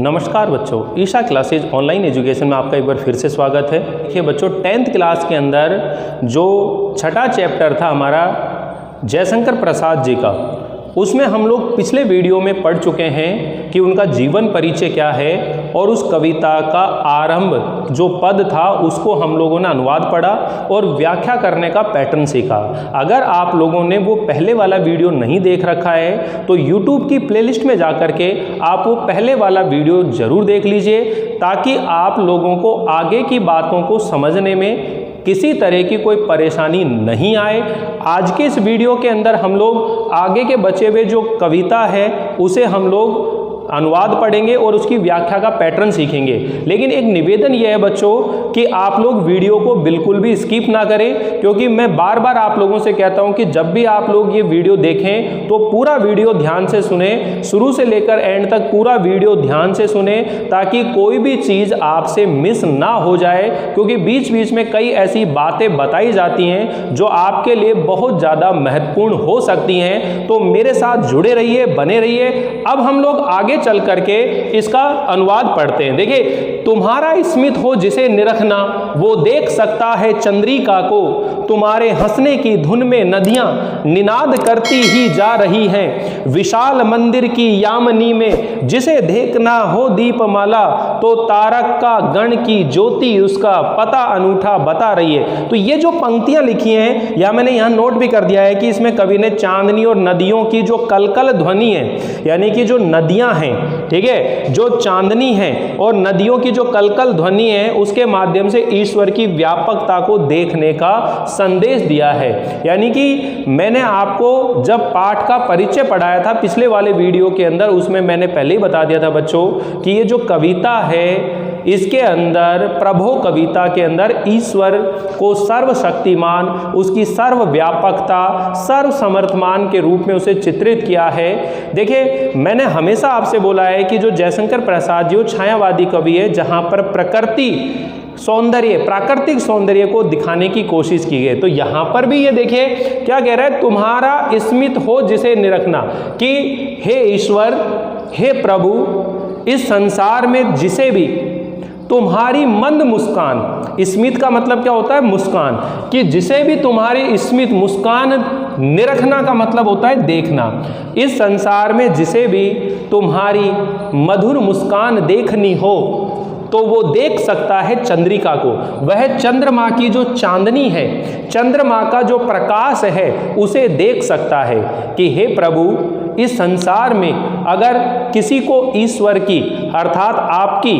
नमस्कार बच्चों, Isha classes online education में आपका एक बार फिर से स्वागत है। देखिए बच्चों, 10th क्लास के अंदर जो छठा चैप्टर था हमारा जयशंकर प्रसाद जी का, उसमें हम लोग पिछले वीडियो में पढ़ चुके हैं कि उनका जीवन परिचय क्या है और उस कविता का आरंभ जो पद था उसको हम लोगों ने अनुवाद पढ़ा और व्याख्या करने का पैटर्न सीखा। अगर आप लोगों ने वो पहले वाला वीडियो नहीं देख रखा है तो YouTube की प्लेलिस्ट में जाकर के आप वो पहले वाला वीडियो ज़रूर देख लीजिए, ताकि आप लोगों को आगे की बातों को समझने में किसी तरह की कोई परेशानी नहीं आए। आज के इस वीडियो के अंदर हम लोग आगे के बचे हुए जो कविता है उसे हम लोग अनुवाद पढ़ेंगे और उसकी व्याख्या का पैटर्न सीखेंगे। लेकिन एक निवेदन यह है बच्चों कि आप लोग वीडियो को बिल्कुल भी स्किप ना करें, क्योंकि मैं बार बार आप लोगों से कहता हूं कि जब भी आप लोग ये वीडियो देखें तो पूरा वीडियो ध्यान से सुने, शुरू से लेकर एंड तक पूरा वीडियो ध्यान से सुने, ताकि कोई भी चीज़ आपसे मिस ना हो जाए। क्योंकि बीच बीच में कई ऐसी बातें बताई जाती हैं जो आपके लिए बहुत ज़्यादा महत्वपूर्ण हो सकती हैं। तो मेरे साथ जुड़े रहिए, बने रहिए। अब हम लोग आगे चल करके इसका अनुवाद पढ़ते हैं। देखिए, तुम्हारा स्मित हो जिसे निरखना, वो देख सकता है चंद्रिका को। तुम्हारे हंसने की धुन में नदियां निनाद करती ही जा रही हैं। विशाल मंदिर की यामिनी में जिसे देखना हो दीपमाला, तो तारक का गण की ज्योति उसका पता अनूठा बता रही है। तो ये जो पंक्तियां लिखी हैं, या मैंने यहाँ नोट भी कर दिया है कि इसमें कवि ने चांदनी और नदियों की जो कलकल ध्वनि है, यानी कि जो नदियां हैं, ठीक है, जो चांदनी है और नदियों की जो कलकल ध्वनि है, उसके माध्यम से ईश्वर की व्यापकता को देखने का संदेश दिया है। यानी कि मैंने आपको जब पाठ का परिचय पढ़ाया था पिछले वाले वीडियो के अंदर, उसमें मैंने पहले ही बता दिया था बच्चों कि ये जो कविता है इसके अंदर, प्रभो कविता के अंदर ईश्वर को सर्वशक्तिमान, उसकी सर्वव्यापकता, सर्वसमर्थमान के रूप में उसे चित्रित किया है। देखिए, मैंने हमेशा आपसे बोला है कि जो जयशंकर प्रसाद जी वो छायावादी कवि है, जहाँ पर प्रकृति सौंदर्य, प्राकृतिक सौंदर्य को दिखाने की कोशिश की गई। तो यहाँ पर भी ये देखिए क्या कह रहा है, तुम्हारा स्मित हो जिसे निरखना, कि हे ईश्वर, हे प्रभु, इस संसार में जिसे भी तुम्हारी मंद मुस्कान, स्मित का मतलब क्या होता है, मुस्कान, कि जिसे भी तुम्हारी स्मित मुस्कान, निरखना का मतलब होता है देखना। इस संसार में जिसे भी तुम्हारी मधुर मुस्कान देखनी हो तो वो देख सकता है चंद्रिका को। वह चंद्रमा की जो चांदनी है, चंद्रमा का जो प्रकाश है, उसे देख सकता है कि हे प्रभु, इस संसार में अगर किसी को ईश्वर की अर्थात आपकी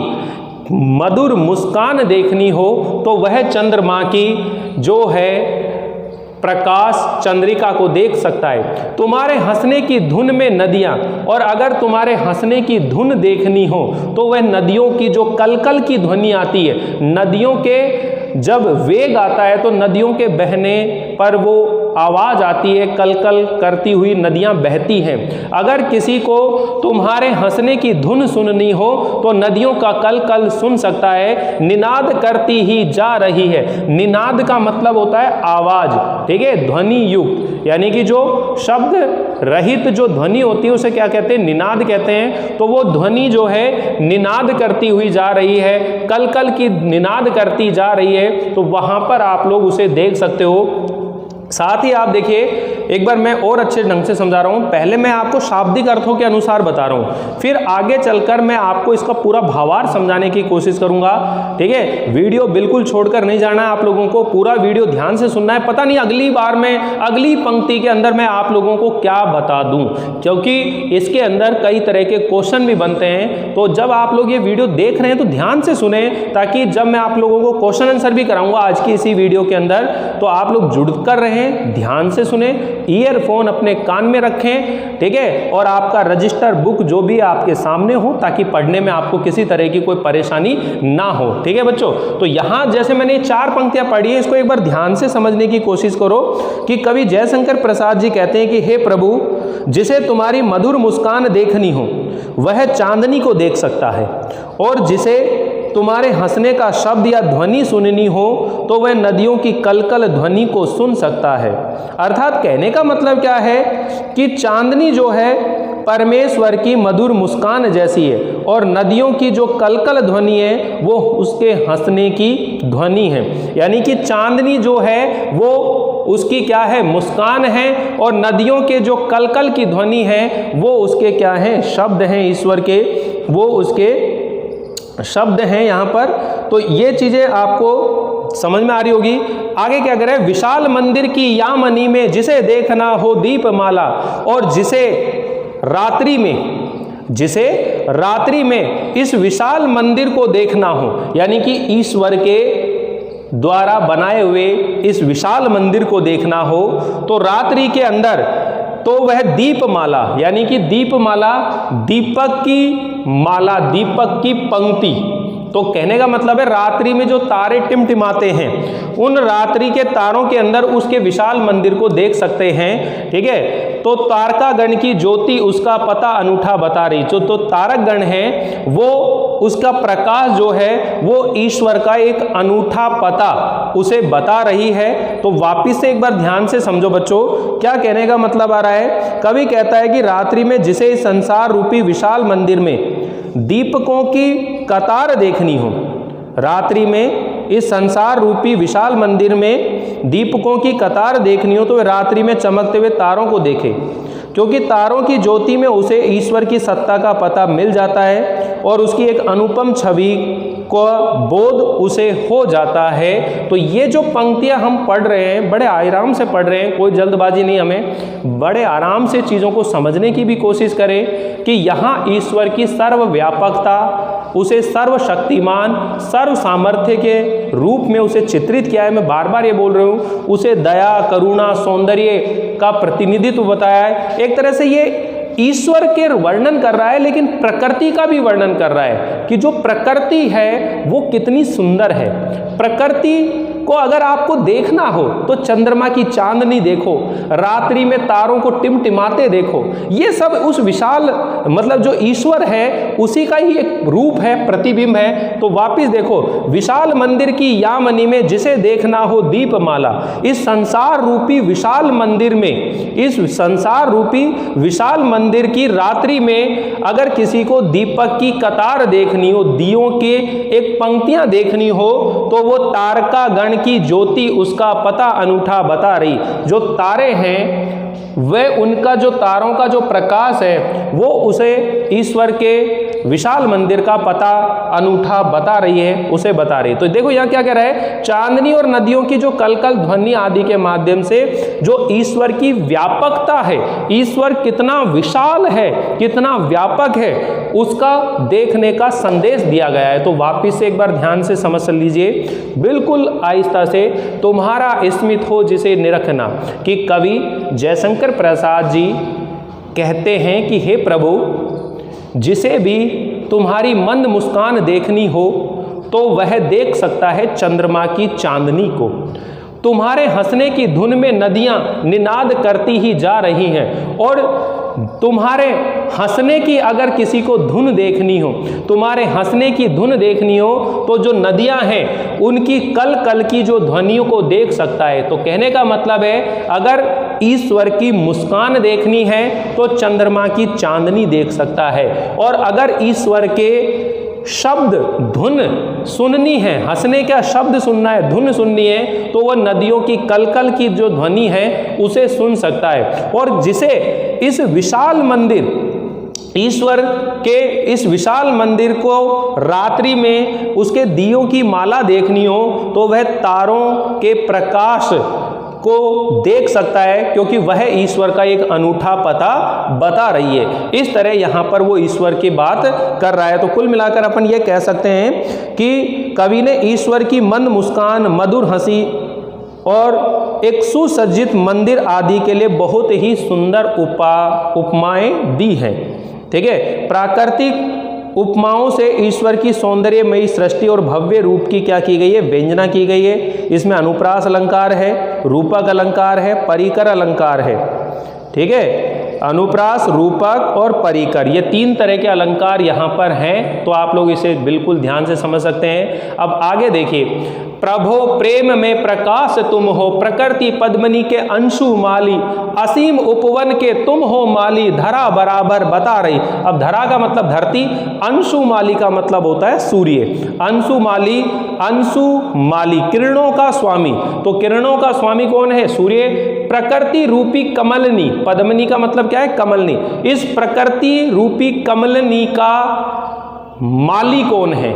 मधुर मुस्कान देखनी हो तो वह चंद्रमा की जो है प्रकाश, चंद्रिका को देख सकता है। तुम्हारे हंसने की धुन में नदियां, और अगर तुम्हारे हंसने की धुन देखनी हो तो वह नदियों की जो कलकल की ध्वनि आती है, नदियों के जब वेग आता है तो नदियों के बहने पर वो आवाज़ आती है, कलकल करती हुई नदियां बहती हैं। अगर किसी को तुम्हारे हंसने की धुन सुननी हो तो नदियों का कलकल सुन सकता है, निनाद करती ही जा रही है। निनाद का मतलब होता है आवाज़, ठीक है, ध्वनि युक्त, यानी कि जो शब्द रहित जो ध्वनि होती है उसे क्या कहते हैं, निनाद कहते हैं। तो वो ध्वनि जो है निनाद करती हुई जा रही है, कलकल की निनाद करती जा रही है, तो वहाँ पर आप लोग उसे देख सकते हो। साथ ही आप देखिए, एक बार मैं और अच्छे ढंग से समझा रहा हूँ। पहले मैं आपको शाब्दिक अर्थों के अनुसार बता रहा हूँ, फिर आगे चलकर मैं आपको इसका पूरा भावार्थ समझाने की कोशिश करूँगा, ठीक है। वीडियो बिल्कुल छोड़कर नहीं जाना है, आप लोगों को पूरा वीडियो ध्यान से सुनना है। पता नहीं अगली बार मैं अगली पंक्ति के अंदर मैं आप लोगों को क्या बता दूँ, क्योंकि इसके अंदर कई तरह के क्वेश्चन भी बनते हैं। तो जब आप लोग ये वीडियो देख रहे हैं तो ध्यान से सुने, ताकि जब मैं आप लोगों को क्वेश्चन आंसर भी कराऊंगा आज की इसी वीडियो के अंदर, तो आप लोग जुड़ कर रहें, ध्यान से सुने, ईयरफोन अपने कान में रखें, ठीक है, और आपका रजिस्टर बुक जो भी आपके सामने हो, ताकि पढ़ने में आपको किसी तरह की कोई परेशानी ना हो, ठीक है बच्चों। तो यहाँ जैसे मैंने 4 पंक्तियां पढ़ी है, इसको एक बार ध्यान से समझने की कोशिश करो कि कवि जयशंकर प्रसाद जी कहते हैं कि हे प्रभु, जिसे तुम्हारी मधुर मुस्कान देखनी हो वह चांदनी को देख सकता है, और जिसे तुम्हारे हंसने का शब्द या ध्वनि सुननी हो तो वह नदियों की कलकल ध्वनि को सुन सकता है। अर्थात कहने का मतलब क्या है कि चांदनी जो है परमेश्वर की मधुर मुस्कान जैसी है, और नदियों की जो कलकल ध्वनि है वो उसके हंसने की ध्वनि है। यानी कि चांदनी जो है वो उसकी क्या है, मुस्कान है, और नदियों के जो कलकल की ध्वनि है वो उसके क्या हैं, शब्द हैं ईश्वर के, वो उसके शब्द हैं यहाँ पर। तो ये चीज़ें आपको समझ में आ रही होगी। आगे क्या करें, विशाल मंदिर की यामनी में जिसे देखना हो दीपमाला, और जिसे रात्रि में इस विशाल मंदिर को देखना हो, यानी कि ईश्वर के द्वारा बनाए हुए इस विशाल मंदिर को देखना हो तो रात्रि के अंदर तो वह दीपमाला, यानी कि दीपमाला दीपक की माला, दीपक की पंक्ति। तो कहने का मतलब है रात्रि में जो तारे टिमटिमाते हैं, उन रात्रि के तारों के अंदर उसके विशाल मंदिर को देख सकते हैं। ठीक है, तो तारकागण की ज्योति उसका पता अनूठा बता रही। तो तारकगण है वो उसका प्रकाश जो है वो ईश्वर का एक अनूठा पता उसे बता रही है। तो वापिस से एक बार ध्यान से समझो बच्चों, क्या कहने का मतलब आ रहा है। कवि कहता है कि रात्रि में जिसे इस संसार रूपी विशाल मंदिर में दीपकों की कतार देखनी हो, रात्रि में इस संसार रूपी विशाल मंदिर में दीपकों की कतार देखनी हो तो वे रात्रि में चमकते हुए तारों को देखे, क्योंकि तारों की ज्योति में उसे ईश्वर की सत्ता का पता मिल जाता है और उसकी एक अनुपम छवि को बोध उसे हो जाता है। तो ये जो पंक्तियां हम पढ़ रहे हैं, बड़े आराम से पढ़ रहे हैं, कोई जल्दबाजी नहीं, हमें बड़े आराम से चीज़ों को समझने की भी कोशिश करें कि यहाँ ईश्वर की सर्वव्यापकता, उसे सर्वशक्तिमान, सर्व सामर्थ्य के रूप में उसे चित्रित किया है। मैं बार बार ये बोल रहा हूँ, उसे दया, करुणा, सौंदर्य का प्रतिनिधित्व बताया है। एक तरह से ये ईश्वर के वर्णन कर रहा है, लेकिन प्रकृति का भी वर्णन कर रहा है कि जो प्रकृति है वो कितनी सुंदर है। प्रकृति को अगर आपको देखना हो तो चंद्रमा की चांदनी देखो, रात्रि में तारों को टिमटिमाते देखो। ये सब उस विशाल मतलब जो ईश्वर है उसी का ही एक रूप है, प्रतिबिंब है। तो वापिस देखो, विशाल मंदिर की यामनी में जिसे देखना हो दीपमाला, इस संसार रूपी विशाल मंदिर में, इस संसार रूपी विशाल मंदिर की रात्रि में अगर किसी को दीपक की कतार देखनी हो, दियों के एक पंक्तियां देखनी हो, तो वो तारका गण की ज्योति उसका पता अनूठा बता रही। जो तारे हैं वह, उनका जो तारों का जो प्रकाश है वो उसे ईश्वर के विशाल मंदिर का पता अनूठा बता रही है, उसे बता रही है। तो देखो यहाँ क्या कह रहा है, चांदनी और नदियों की जो कलकल ध्वनि आदि के माध्यम से जो ईश्वर की व्यापकता है, ईश्वर कितना विशाल है, कितना व्यापक है, उसका देखने का संदेश दिया गया है। तो वापिस से एक बार ध्यान से समझ लीजिए, बिल्कुल आहिस्ता से। तुम्हारा स्मित हो जिसे निरखना, कि कवि जयशंकर प्रसाद जी कहते हैं कि हे प्रभु, जिसे भी तुम्हारी मंद मुस्कान देखनी हो तो वह देख सकता है चंद्रमा की चांदनी को। तुम्हारे हंसने की धुन में नदियां निनाद करती ही जा रही हैं, और तुम्हारे हंसने की अगर किसी को धुन देखनी हो, तुम्हारे हंसने की धुन देखनी हो तो जो नदियां हैं उनकी कल कल की जो ध्वनियों को देख सकता है। तो कहने का मतलब है, अगर ईश्वर की मुस्कान देखनी है तो चंद्रमा की चांदनी देख सकता है, और अगर ईश्वर के शब्द धुन सुननी है, हंसने का शब्द सुनना है, धुन सुननी है, तो वह नदियों की कलकल की जो ध्वनि है उसे सुन सकता है। और जिसे इस विशाल मंदिर, ईश्वर के इस विशाल मंदिर को रात्रि में उसके दियों की माला देखनी हो तो वह तारों के प्रकाश को देख सकता है, क्योंकि वह ईश्वर का एक अनूठा पता बता रही है। इस तरह यहाँ पर वो ईश्वर की बात कर रहा है। तो कुल मिलाकर अपन ये कह सकते हैं कि कवि ने ईश्वर की मंद मुस्कान, मधुर हंसी और एक सुसज्जित मंदिर आदि के लिए बहुत ही सुंदर उपमाएं दी हैं। ठीक है, प्राकृतिक उपमाओं से ईश्वर की सौंदर्यमयी सृष्टि और भव्य रूप की क्या की गई है, व्यंजना की गई है। इसमें अनुप्रास अलंकार है, रूपक अलंकार है, परिकर अलंकार है। ठीक है, अनुप्रास, रूपक और परिकर, ये 3 तरह के अलंकार यहाँ पर हैं, तो आप लोग इसे बिल्कुल ध्यान से समझ सकते हैं। अब आगे देखिए, प्रभो प्रेम में प्रकाश तुम हो, प्रकृति पद्मनी के अंशु माली, असीम उपवन के तुम हो माली, धरा बराबर बता रही। अब धरा का मतलब धरती, अंशु माली का मतलब होता है सूर्य। अंशु माली, अंशु माली किरणों का स्वामी, तो किरणों का स्वामी कौन है? सूर्य। प्रकृति रूपी कमलनी, पद्मनी का मतलब क्या है? कमलनी। इस प्रकृति रूपी कमलनी का माली कौन है?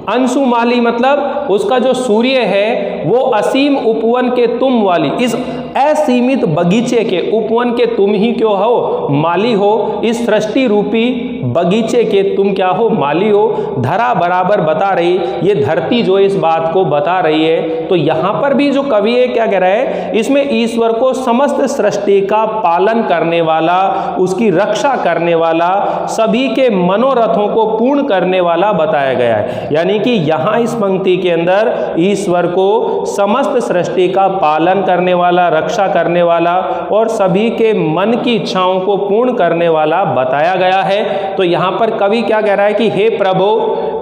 अंशु माली मतलब उसका जो सूर्य है वो असीम उपवन के तुम वाली, इस असीमित बगीचे के, उपवन के तुम ही क्यों हो? माली हो। इस सृष्टि रूपी बगीचे के तुम क्या हो? माली हो। धरा बराबर बता रही, ये धरती जो इस बात को बता रही है। तो यहाँ पर भी जो कवि है क्या कह रहा है? इसमें ईश्वर को समस्त सृष्टि का पालन करने वाला, उसकी रक्षा करने वाला, सभी के मनोरथों को पूर्ण करने वाला बताया गया है। यानी कि यहाँ इस पंक्ति के अंदर ईश्वर को समस्त सृष्टि का पालन करने वाला, रक्षा करने वाला और सभी के मन की इच्छाओं को पूर्ण करने वाला बताया गया है। तो यहाँ पर कवि क्या कह रहा है कि हे प्रभु,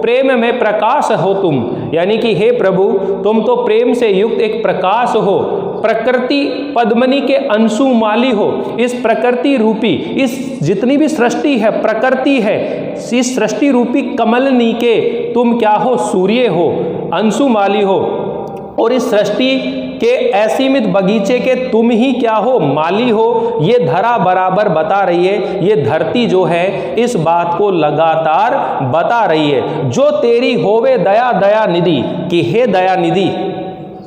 प्रेम में प्रकाश हो तुम, यानी कि हे प्रभु तुम तो प्रेम से युक्त एक प्रकाश हो, प्रकृति पद्मनी के अंशु माली हो। इस प्रकृति रूपी, इस जितनी भी सृष्टि है, प्रकृति है, इस सृष्टि रूपी कमलनी के तुम क्या हो? सूर्य हो, अंशु माली हो। और इस सृष्टि के असीमित बगीचे के तुम ही क्या हो? माली हो। ये धरा बराबर बता रही है, ये धरती जो है इस बात को लगातार बता रही है। जो तेरी होवे दया दया निधि, कि हे दया निधि,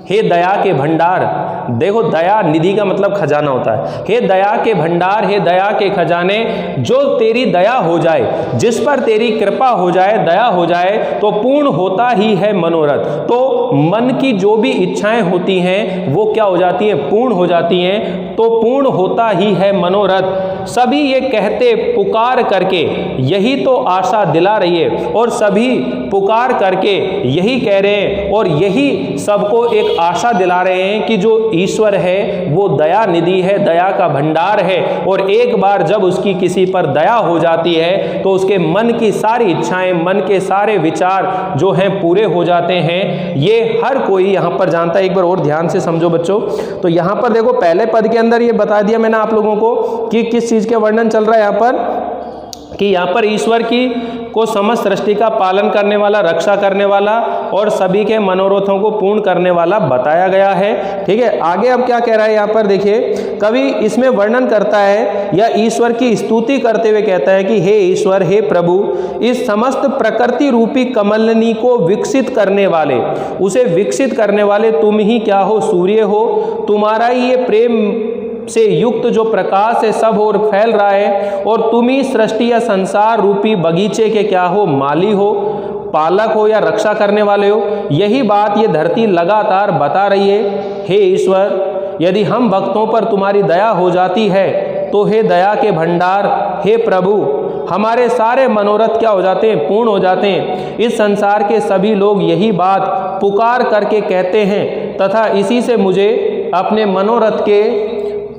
हे दया के भंडार। देखो, दया निधि का मतलब खजाना होता है। हे दया के भंडार, हे दया के खजाने, जो तेरी दया हो जाए, जिस पर तेरी कृपा हो जाए, दया हो जाए, तो पूर्ण होता ही है मनोरथ। तो मन की जो भी इच्छाएं होती हैं वो क्या हो जाती हैं? पूर्ण हो जाती हैं। तो पूर्ण होता ही है मनोरथ। सभी ये कहते पुकार करके यही तो आशा दिला रही है, और सभी पुकार करके यही कह रहे हैं और यही सबको एक आशा दिला रहे हैं कि जो ईश्वर है वो दया निधि है, दया का भंडार है। और एक बार जब उसकी किसी पर दया हो जाती है तो उसके मन की सारी इच्छाएं, मन के सारे विचार जो हैं पूरे हो जाते हैं। ये हर कोई यहाँ पर जानता है। एक बार और ध्यान से समझो बच्चों। तो यहाँ पर देखो, पहले पद के अंदर ये बता दिया मैंने आप लोगों को कि किस चीज के वर्णन चल रहा है यहाँ पर, कि यहाँ पर ईश्वर की को समस्त सृष्टि का पालन करने वाला, रक्षा करने वाला और सभी के मनोरथों को पूर्ण करने वाला बताया गया है। ठीक है, आगे अब क्या कह रहा है यहाँ पर देखिए, कवि इसमें वर्णन करता है या ईश्वर की स्तुति करते हुए कहता है कि हे ईश्वर, हे प्रभु, इस समस्त प्रकृति रूपी कमलनी को विकसित करने वाले, उसे विकसित करने वाले तुम ही क्या हो? सूर्य हो। तुम्हारा ही ये प्रेम से युक्त जो प्रकाश है सब और फैल रहा है, और तुम ही सृष्टि या संसार रूपी बगीचे के क्या हो? माली हो, पालक हो या रक्षा करने वाले हो। यही बात ये धरती लगातार बता रही है। हे ईश्वर, यदि हम भक्तों पर तुम्हारी दया हो जाती है तो हे दया के भंडार, हे प्रभु, हमारे सारे मनोरथ क्या हो जाते हैं? पूर्ण हो जाते हैं। इस संसार के सभी लोग यही बात पुकार करके कहते हैं, तथा इसी से मुझे अपने मनोरथ के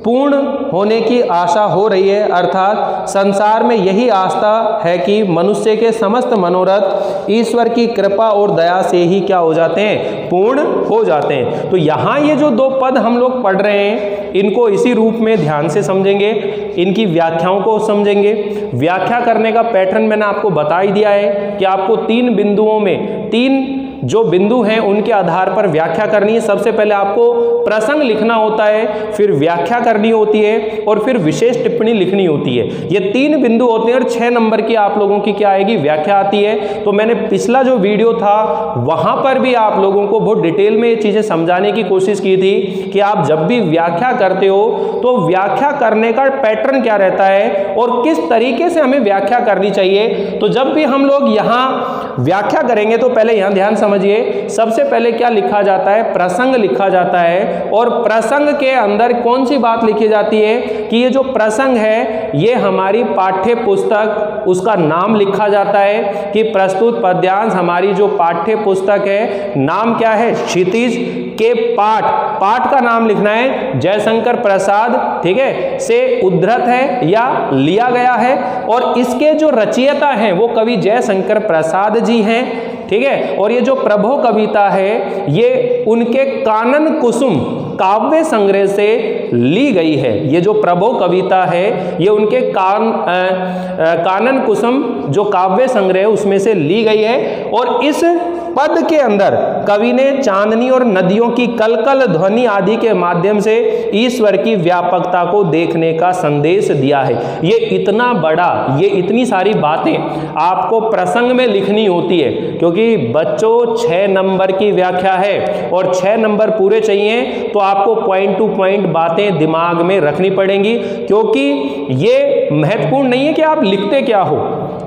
पूर्ण होने की आशा हो रही है। अर्थात संसार में यही आस्था है कि मनुष्य के समस्त मनोरथ ईश्वर की कृपा और दया से ही क्या हो जाते हैं? पूर्ण हो जाते हैं। तो यहाँ ये जो 2 पद हम लोग पढ़ रहे हैं, इनको इसी रूप में ध्यान से समझेंगे, इनकी व्याख्याओं को समझेंगे। व्याख्या करने का पैटर्न मैंने आपको बता ही दिया है कि आपको 3 बिंदुओं में, 3 जो बिंदु हैं उनके आधार पर व्याख्या करनी है। सबसे पहले आपको प्रसंग लिखना होता है, फिर व्याख्या करनी होती है और फिर विशेष टिप्पणी लिखनी होती है। ये 3 बिंदु होते हैं और 6 नंबर की आप लोगों की क्या आएगी? व्याख्या आती है। तो मैंने पिछला जो वीडियो था वहां पर भी आप लोगों को बहुत डिटेल में ये चीजें समझाने की कोशिश की थी कि आप जब भी व्याख्या करते हो तो व्याख्या करने का पैटर्न क्या रहता है और किस तरीके से हमें व्याख्या करनी चाहिए। तो जब भी हम लोग यहाँ व्याख्या करेंगे तो पहले यहाँ ध्यान समझिए, सबसे पहले क्या लिखा जाता है, प्रसंग लिखा जाता है। और प्रसंग के अंदर कौन सी बात लिखी जाती है कि ये जो प्रसंग है ये हमारी पाठ्य पुस्तक, उसका नाम लिखा जाता है कि प्रस्तुत पद्यांश हमारी जो पाठ्य पुस्तक है, नाम क्या है, क्षितिज के पाठ का नाम लिखना है, जयशंकर प्रसाद, ठीक है, से उद्धृत है या लिया गया है। और इसके जो रचयिता हैं वो कवि जयशंकर प्रसाद जी हैं, ठीक है। और ये जो प्रभो कविता है ये उनके कानन कुसुम काव्य संग्रह से ली गई है। ये जो प्रभो कविता है ये उनके कानन कुसुम जो काव्य संग्रह उसमें से ली गई है। और इस पद के अंदर कवि ने चांदनी और नदियों की कलकल ध्वनि आदि के माध्यम से ईश्वर की व्यापकता को देखने का संदेश दिया है। ये इतना बड़ा, ये इतनी सारी बातें आपको प्रसंग में लिखनी होती है, क्योंकि बच्चों 6 नंबर की व्याख्या है और 6 नंबर पूरे चाहिए तो आपको पॉइंट टू पॉइंट बातें दिमाग में रखनी पड़ेंगी। क्योंकि ये महत्वपूर्ण नहीं है कि आप लिखते क्या हो,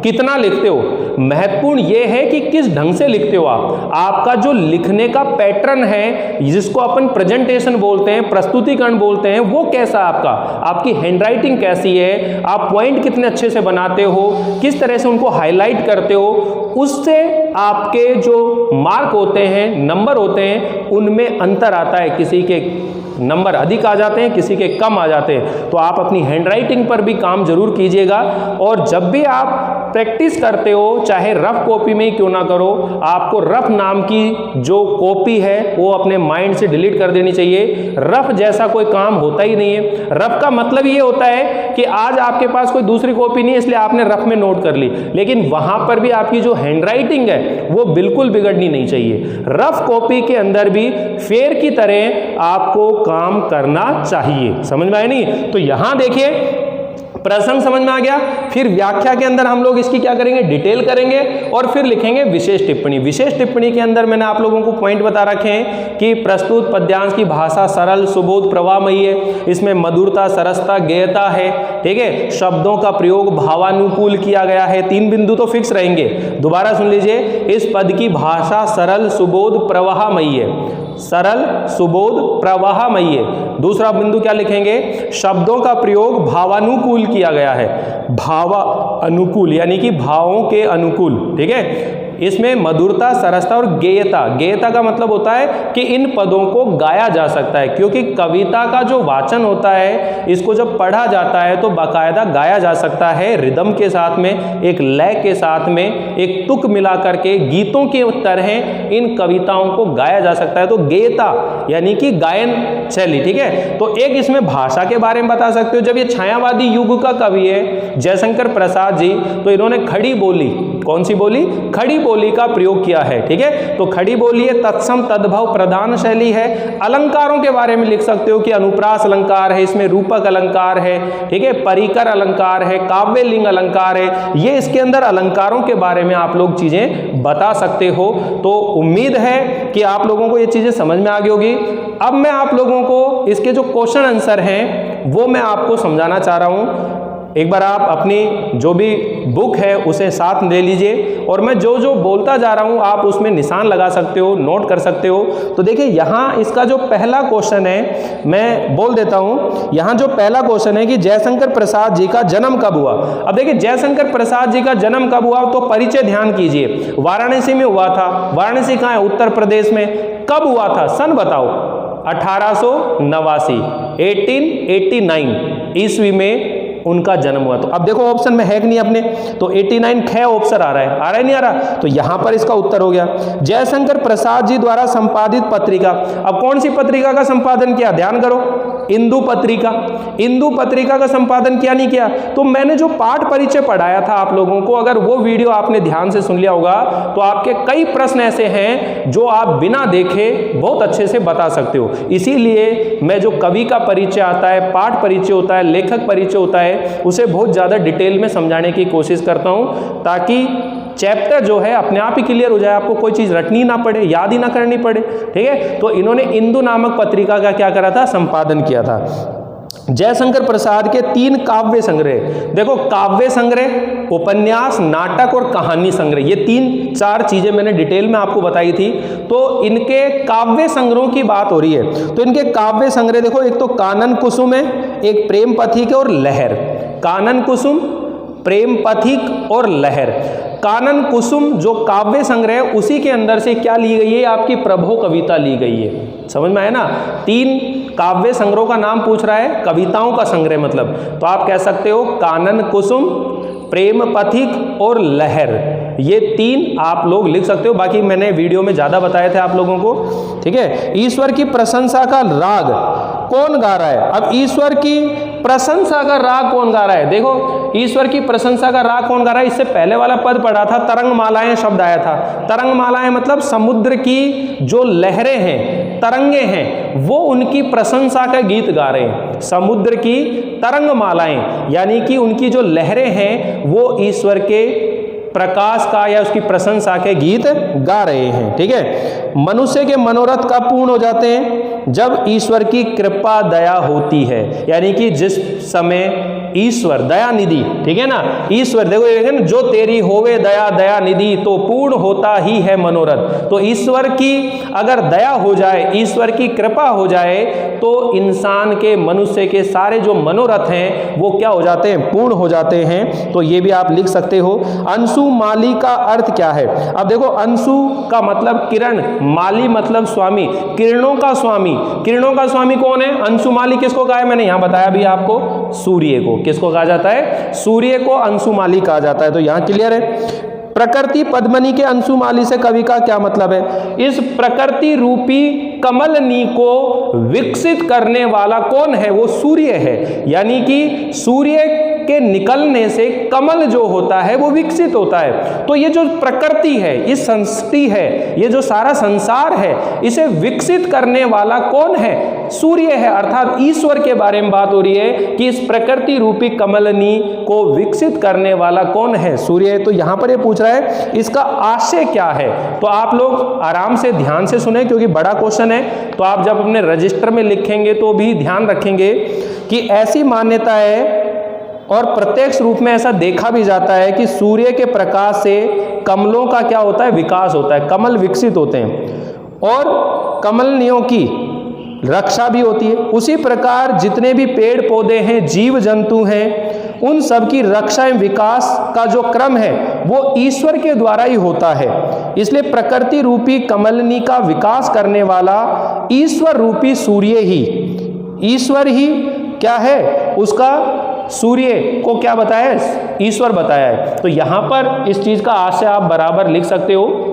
कितना लिखते हो, महत्वपूर्ण ये है कि किस ढंग से लिखते हो। आपका जो लिखने का पैटर्न है जिसको अपन प्रेजेंटेशन बोलते हैं, प्रस्तुतिकरण बोलते हैं, वो कैसा आपका, आपकी हैंडराइटिंग कैसी है, आप पॉइंट कितने अच्छे से बनाते हो, किस तरह से उनको हाईलाइट करते हो, उससे आपके जो मार्क होते हैं, नंबर होते हैं, उनमें अंतर आता है। किसी के नंबर अधिक आ जाते हैं, किसी के कम आ जाते हैं। तो आप अपनी हैंडराइटिंग पर भी काम जरूर कीजिएगा। और जब भी आप प्रैक्टिस करते हो, चाहे रफ कॉपी में ही क्यों ना करो, आपको रफ नाम की जो कॉपी है वो अपने माइंड से डिलीट कर देनी चाहिए। रफ जैसा कोई काम होता ही नहीं है। रफ का मतलब ये होता है कि आज आपके पास कोई दूसरी कॉपी नहीं है इसलिए आपने रफ में नोट कर ली, लेकिन वहां पर भी आपकी जो हैंडराइटिंग है वो बिल्कुल बिगड़नी नहीं चाहिए। रफ कॉपी के अंदर भी फेर की तरह आपको काम करना चाहिए। समझ में आया नहीं? तो यहां देखिए प्रसंग समझ में आ गया। फिर व्याख्या के अंदर हम लोग इसकी क्या करेंगे, डिटेल करेंगे और फिर लिखेंगे विशेष टिप्पणी। विशेष टिप्पणी के अंदर मैंने आप लोगों को पॉइंट बता रखे हैं कि प्रस्तुत पद्यांश की भाषा सरल, सुबोध, प्रवाहमयी है, इसमें मधुरता, सरसता, गेयता है, ठीक है। शब्दों का प्रयोग भावानुकूल किया गया है। 3 बिंदु तो फिक्स रहेंगे, दोबारा सुन लीजिए। इस पद की भाषा सरल, सुबोध, प्रवाहमयी है। सरल, सुबोध, प्रवाहमयी है। दूसरा बिंदु क्या लिखेंगे, शब्दों का प्रयोग भावानुकूल किया गया है। भावा अनुकूल यानी कि भावों के अनुकूल, ठीक है। इसमें मधुरता, सरसता और गेयता। गेयता का मतलब होता है कि इन पदों को गाया जा सकता है, क्योंकि कविता का जो वाचन होता है इसको जब पढ़ा जाता है तो बाकायदा गाया जा सकता है, रिदम के साथ में, एक लय के साथ में, एक तुक मिला करके गीतों के तरह इन कविताओं को गाया जा सकता है। तो गेयता यानी कि गायन शैली, ठीक है। तो एक इसमें भाषा के बारे में बता सकते हो। जब ये छायावादी युग का कवि है जयशंकर प्रसाद जी, तो इन्होंने खड़ी बोली, कौन सी बोली, खड़ी बोली का प्रयोग किया है, ठीक है। तो खड़ी बोली है, तत्सम तद्भव प्रधान शैली है। अलंकारों के बारे में लिख सकते हो कि अनुप्रास अलंकार है, इसमें रूपक अलंकार है, ठीक है, परिकर अलंकार है, काव्य लिंग अलंकार है। ये इसके अंदर अलंकारों के बारे में आप लोग चीजें बता सकते हो। तो उम्मीद है कि आप लोगों को ये चीजें समझ में आ गई होगी। अब मैं आप लोगों को इसके जो क्वेश्चन आंसर हैं वो मैं आपको समझाना चाह रहा हूं। एक बार आप अपनी जो भी बुक है उसे साथ ले लीजिए और मैं जो जो बोलता जा रहा हूं आप उसमें निशान लगा सकते हो, नोट कर सकते हो। तो देखिए यहाँ इसका जो पहला क्वेश्चन है मैं बोल देता हूं। यहाँ जो पहला क्वेश्चन है कि जयशंकर प्रसाद जी का जन्म कब हुआ। अब देखिए जयशंकर प्रसाद जी का जन्म कब हुआ, तो परिचय ध्यान कीजिए। वाराणसी में हुआ था। वाराणसी कहाँ है, उत्तर प्रदेश में। कब हुआ था, सन बताओ। 1889 1889 ईस्वी में उनका जन्म हुआ। तो अब देखो ऑप्शन में है कि नहीं अपने, तो 89 ख ऑप्शन आ रहा है नहीं आ रहा, तो यहां पर इसका उत्तर हो गया। जयशंकर प्रसाद जी द्वारा संपादित पत्रिका, अब कौन सी पत्रिका का संपादन किया, ध्यान करो, इंदु पत्रिका। इंदु पत्रिका का संपादन किया नहीं किया। तो मैंने जो पाठ परिचय पढ़ाया था आप लोगों को, अगर वो वीडियो आपने ध्यान से सुन लिया होगा तो आपके कई प्रश्न ऐसे हैं जो आप बिना देखे बहुत अच्छे से बता सकते हो। इसीलिए मैं जो कवि का परिचय आता है, पाठ परिचय होता है, लेखक परिचय होता है, उसे बहुत ज्यादा डिटेल में समझाने की कोशिश करता हूं ताकि चैप्टर जो है अपने आप ही क्लियर हो जाए, आपको कोई चीज रटनी ना पड़े, याद ही ना करनी पड़े, ठीक है। तो इन्होंने इंदु नामक पत्रिका का क्या करा था, संपादन किया था। जयशंकर प्रसाद के 3 काव्य संग्रह, देखो काव्य संग्रह, उपन्यास, नाटक और कहानी संग्रह, ये 3-4 चीजें मैंने डिटेल में आपको बताई थी। तो इनके काव्य संग्रहों की बात हो रही है। तो इनके काव्य संग्रह देखो, एक तो कानन कुसुम है, एक प्रेम पथिक है और लहर। कानन कुसुम, प्रेम पथिक और लहर। कानन कुसुम जो काव्य संग्रह है, उसी के अंदर से क्या ली गई है, आपकी प्रभो कविता ली गई है। समझ में आया ना? 3 काव्य संग्रहों का नाम पूछ रहा है, कविताओं का संग्रह मतलब, तो आप कह सकते हो कानन कुसुम, प्रेम पथिक और लहर, ये 3 आप लोग लिख सकते हो। बाकी मैंने वीडियो में ज़्यादा बताए थे आप लोगों को, ठीक है। ईश्वर की प्रशंसा का राग कौन गा रहा है? अब ईश्वर की प्रशंसा का राग कौन गा रहा है? देखो, ईश्वर की प्रशंसा का राग कौन गा रहा है? इससे पहले वाला पद पढ़ा था, तरंगमालाएं शब्द आया था। तरंगमालाएं मतलब समुद्र की जो लहरें हैं, तरंगे हैं, वो उनकी प्रशंसा का गीत गा रहे हैं। समुद्र की तरंगमालाएं यानी कि उनकी जो लहरें हैं, वो ईश्वर के प्रकाश का या उसकी प्रशंसा के गीत गा रहे हैं, ठीक है। मनुष्य के मनोरथ कब पूर्ण हो जाते हैं? जब ईश्वर की कृपा दया होती है, यानी कि जिस समय ईश्वर दया निधि, ठीक है ना, ईश्वर देखो ये ना, जो तेरी होवे दया दया निधि तो पूर्ण होता ही है मनोरथ। तो ईश्वर की अगर दया हो जाए, ईश्वर की कृपा हो जाए, तो इंसान के, मनुष्य के सारे जो मनोरथ हैं वो क्या हो जाते हैं? पूर्ण हो जाते हैं। तो ये भी आप लिख सकते हो। अंशु माली का अर्थ क्या है? अब देखो, अंशु का मतलब किरण, माली मतलब स्वामी, किरणों का स्वामी। किरणों का स्वामी कौन है? अंशुमाली किसको कहा है? मैंने यहां बताया भी आपको, सूर्य को। किसको कहा जाता है? सूर्य को अंशुमाली कहा जाता है। तो यहां क्लियर है। प्रकृति पद्मनी के अंशुमाली से कवि का क्या मतलब है? इस प्रकृति रूपी कमलनी को विकसित करने वाला कौन है? वो सूर्य है। यानी कि सूर्य के निकलने से कमल जो होता है वो विकसित होता है। तो ये जो प्रकृति है, ये संस्कृति है, ये जो सारा संसार है, इसे विकसित करने वाला कौन है? सूर्य है। अर्थात ईश्वर के बारे में बात हो रही है कि इस प्रकृति रूपी कमलनी को विकसित करने वाला कौन है? सूर्य है। तो यहां पर ये पूछ रहा है इसका आशय क्या है। तो आप लोग आराम से ध्यान से सुने, क्योंकि बड़ा क्वेश्चन है। तो आप जब अपने रजिस्टर में लिखेंगे तो भी ध्यान रखेंगे कि ऐसी मान्यता है और प्रत्यक्ष रूप में ऐसा देखा भी जाता है कि सूर्य के प्रकाश से कमलों का क्या होता है? विकास होता है, कमल विकसित होते हैं और कमलनियों की रक्षा भी होती है। उसी प्रकार जितने भी पेड़ पौधे हैं, जीव जंतु हैं, उन सब की रक्षा एवं विकास का जो क्रम है वो ईश्वर के द्वारा ही होता है। इसलिए प्रकृति रूपी कमलनी का विकास करने वाला ईश्वर रूपी सूर्य ही, ईश्वर ही क्या है? उसका सूर्य को क्या बताया है? ईश्वर बताया है। तो यहां पर इस चीज का आशय आप बराबर लिख सकते हो।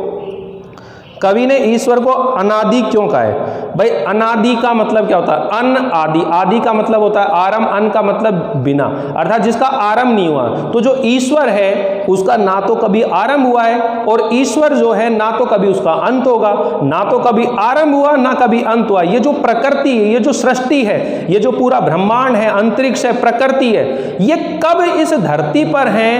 कवि ने ईश्वर को अनादि क्यों कहा है? भाई अनादि का मतलब क्या होता है? अन आदि, आदि का मतलब होता है आरंभ, अन का मतलब बिना, अर्थात जिसका आरंभ नहीं हुआ। तो जो ईश्वर है उसका ना तो कभी आरंभ हुआ है, और ईश्वर जो है ना तो कभी उसका अंत होगा, ना तो कभी आरंभ हुआ ना कभी अंत हुआ। ये जो प्रकृति है, ये जो सृष्टि है, ये जो पूरा ब्रह्मांड है, अंतरिक्ष है, प्रकृति है, ये कब इस धरती पर है,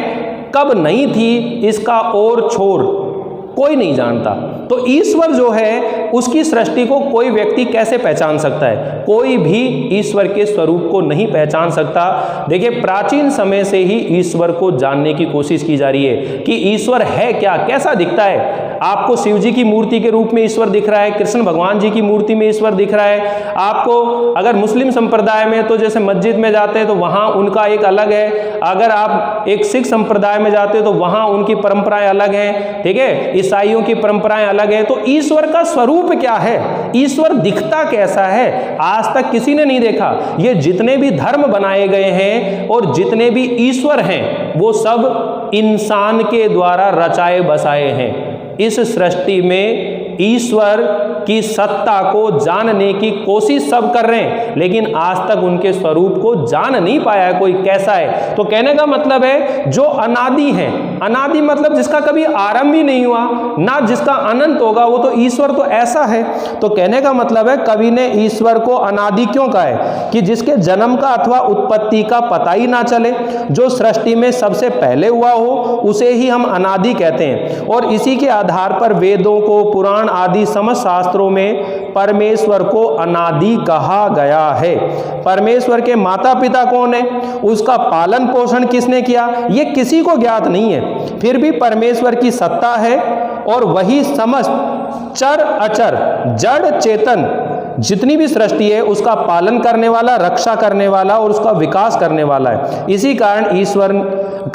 कब नहीं थी, इसका और छोर कोई नहीं जानता। तो ईश्वर जो है उसकी सृष्टि को कोई व्यक्ति कैसे पहचान सकता है? कोई भी ईश्वर के स्वरूप को नहीं पहचान सकता। देखिए, प्राचीन समय से ही ईश्वर को जानने की कोशिश की जा रही है कि ईश्वर है क्या, कैसा दिखता है। आपको शिव जी की मूर्ति के रूप में ईश्वर दिख रहा है, कृष्ण भगवान जी की मूर्ति में ईश्वर दिख रहा है। आपको अगर मुस्लिम संप्रदाय में, तो जैसे मस्जिद में जाते हैं तो वहाँ उनका एक अलग है। अगर आप एक सिख संप्रदाय में जाते हो तो वहाँ उनकी परंपराएं अलग हैं, ठीक है। ईसाइयों की परंपराएं अलग हैं। तो ईश्वर का स्वरूप क्या है, ईश्वर दिखता कैसा है, आज तक किसी ने नहीं देखा। ये जितने भी धर्म बनाए गए हैं और जितने भी ईश्वर हैं, वो सब इंसान के द्वारा रचाए बसाए हैं। इस सृष्टि में ईश्वर की सत्ता को जानने की कोशिश सब कर रहे हैं, लेकिन आज तक उनके स्वरूप को जान नहीं पाया है कोई कैसा है। तो कहने का मतलब है जो अनादि है, अनादि मतलब जिसका कभी आरंभ ही नहीं हुआ, ना जिसका अनंत होगा, वो तो ईश्वर तो ऐसा है। तो कहने का मतलब है कवि ने ईश्वर को अनादि क्यों कहा है? कि जिसके जन्म का अथवा उत्पत्ति का पता ही ना चले, जो सृष्टि में सबसे पहले हुआ हो, उसे ही हम अनादि कहते हैं। और इसी के आधार पर वेदों को, पुराण आदि समस्त शास्त्रों में परमेश्वर को अनादि कहा गया है। परमेश्वर के माता पिता कौन है, उसका पालन पोषण किसने किया, ये किसी को ज्ञात नहीं है। फिर भी परमेश्वर की सत्ता है और वही समस्त चर अचर जड़ चेतन जितनी भी सृष्टि है उसका पालन करने वाला, रक्षा करने वाला और उसका विकास करने वाला है। इसी कारण ईश्वर,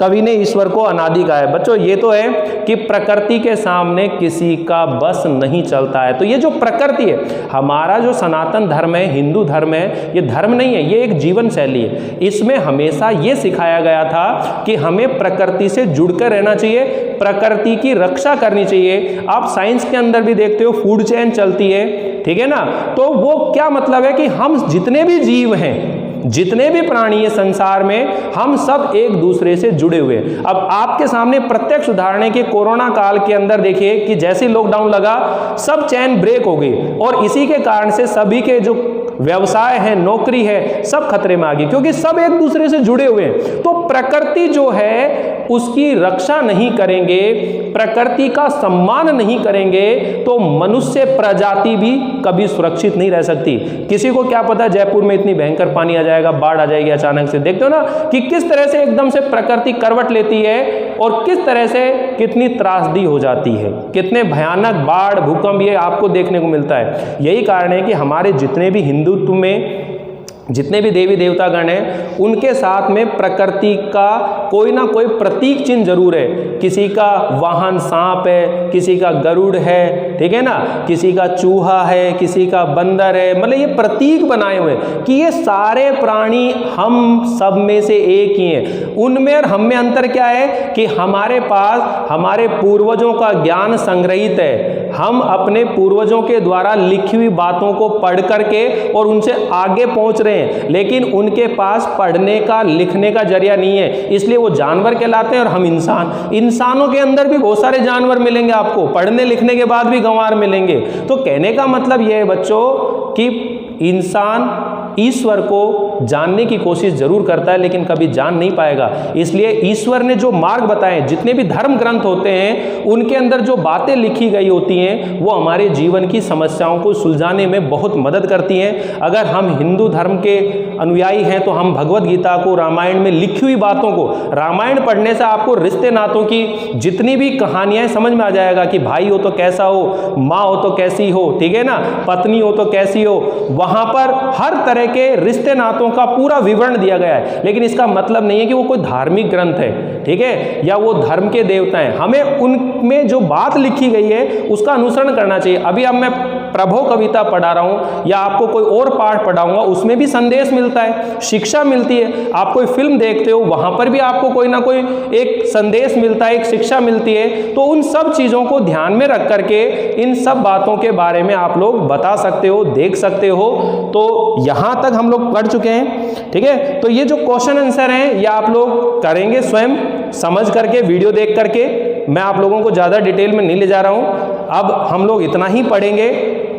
कवि ने ईश्वर को अनादि कहा है। बच्चों ये तो है कि प्रकृति के सामने किसी का बस नहीं चलता है। तो ये जो प्रकृति है, हमारा जो सनातन धर्म है, हिंदू धर्म है, ये धर्म नहीं है, ये एक जीवन शैली है। इसमें हमेशा ये सिखाया गया था कि हमें प्रकृति से जुड़कर रहना चाहिए, प्रकृति की रक्षा करनी चाहिए। आप साइंस के अंदर भी देखते हो फूड चेन चलती है, ठीक है ना। तो वो क्या मतलब है कि हम जितने भी जीव हैं, जितने भी प्राणी है संसार में, हम सब एक दूसरे से जुड़े हुए हैं। अब आपके सामने प्रत्यक्ष उदाहरण है कि कोरोना काल के अंदर देखिए कि जैसे लॉकडाउन लगा सब चैन ब्रेक हो गई और इसी के कारण से सभी के जो व्यवसाय है, नौकरी है, सब खतरे में आ गई, क्योंकि सब एक दूसरे से जुड़े हुए हैं। तो प्रकृति जो है उसकी रक्षा नहीं करेंगे, प्रकृति का सम्मान नहीं करेंगे, तो मनुष्य प्रजाति भी कभी सुरक्षित नहीं रह सकती। किसी को क्या पता जयपुर में इतनी भयंकर पानी आ जाएगा, बाढ़ आ जाएगी अचानक से। देखते हो ना कि किस तरह से एकदम से प्रकृति करवट लेती है और किस तरह से कितनी त्रासदी हो जाती है, कितने भयानक बाढ़, भूकंप ये आपको देखने को मिलता है। यही कारण है कि हमारे जितने भी हिंदुत्व में जितने भी देवी देवतागण हैं, उनके साथ में प्रकृति का कोई ना कोई प्रतीक चिन्ह जरूर है। किसी का वाहन सांप है, किसी का गरुड़ है, ठीक है ना, किसी का चूहा है, किसी का बंदर है। मतलब ये प्रतीक बनाए हुए कि ये सारे प्राणी हम सब में से एक ही हैं। उनमें और हम में अंतर क्या है कि हमारे पास हमारे पूर्वजों का ज्ञान संग्रहित है। हम अपने पूर्वजों के द्वारा लिखी हुई बातों को पढ़ करके और उनसे आगे पहुंच रहे हैं, लेकिन उनके पास पढ़ने का, लिखने का जरिया नहीं है, इसलिए वो जानवर कहलाते हैं और हम इंसान। इंसानों के अंदर भी बहुत सारे जानवर मिलेंगे आपको, पढ़ने लिखने के बाद भी गंवार मिलेंगे। तो कहने का मतलब यह है बच्चों कि इंसान ईश्वर को जानने की कोशिश जरूर करता है, लेकिन कभी जान नहीं पाएगा। इसलिए ईश्वर ने जो मार्ग बताए, जितने भी धर्म ग्रंथ होते हैं, उनके अंदर जो बातें लिखी गई होती हैं, वो हमारे जीवन की समस्याओं को सुलझाने में बहुत मदद करती हैं। अगर हम हिंदू धर्म के अनुयायी हैं तो हम भगवत गीता को, रामायण में लिखी हुई बातों को, रामायण पढ़ने से आपको रिश्ते नातों की जितनी भी कहानियां समझ में आ जाएगा कि भाई हो तो कैसा हो, माँ हो तो कैसी हो, ठीक है ना, पत्नी हो तो कैसी हो। वहां पर हर तरह के रिश्ते नातों का पूरा विवरण दिया गया है। लेकिन इसका मतलब नहीं है कि वो कोई धार्मिक ग्रंथ है, ठीक है, या वो धर्म के देवता हैं। हमें उनमें जो बात लिखी गई है उसका अनुसरण करना चाहिए। अभी अब मैं प्रभो कविता पढ़ा रहा हूं या आपको कोई और पाठ पढ़ाऊंगा, उसमें भी संदेश मिलता है, शिक्षा मिलती है। आप कोई फिल्म देखते हो, वहां पर भी आपको कोई ना कोई एक संदेश मिलता है, एक शिक्षा मिलती है। तो उन सब चीजों को ध्यान में रख करके इन सब बातों के बारे में आप लोग बता सकते हो, देख सकते हो। तो यहां तक हम लोग पढ़ चुके हैं, ठीक है। तो ये जो क्वेश्चन आंसर हैं ये आप लोग करेंगे स्वयं समझ करके, वीडियो देख करके। मैं आप लोगों को ज़्यादा डिटेल में नहीं ले जा रहा हूँ। अब हम लोग इतना ही पढ़ेंगे।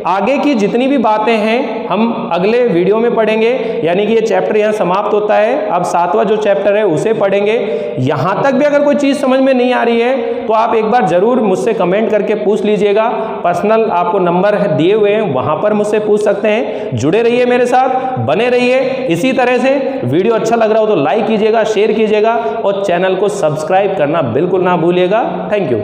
आगे की जितनी भी बातें हैं हम अगले वीडियो में पढ़ेंगे, यानी कि ये चैप्टर यहाँ समाप्त होता है। अब 7वां जो चैप्टर है उसे पढ़ेंगे। यहाँ तक भी अगर कोई चीज़ समझ में नहीं आ रही है तो आप एक बार ज़रूर मुझसे कमेंट करके पूछ लीजिएगा। पर्सनल आपको नंबर दिए हुए हैं, वहाँ पर मुझसे पूछ सकते हैं। जुड़े रहिए मेरे साथ, बने रहिए इसी तरह से। वीडियो अच्छा लग रहा हो तो लाइक कीजिएगा, शेयर कीजिएगा और चैनल को सब्सक्राइब करना बिल्कुल ना भूलिएगा। Thank you.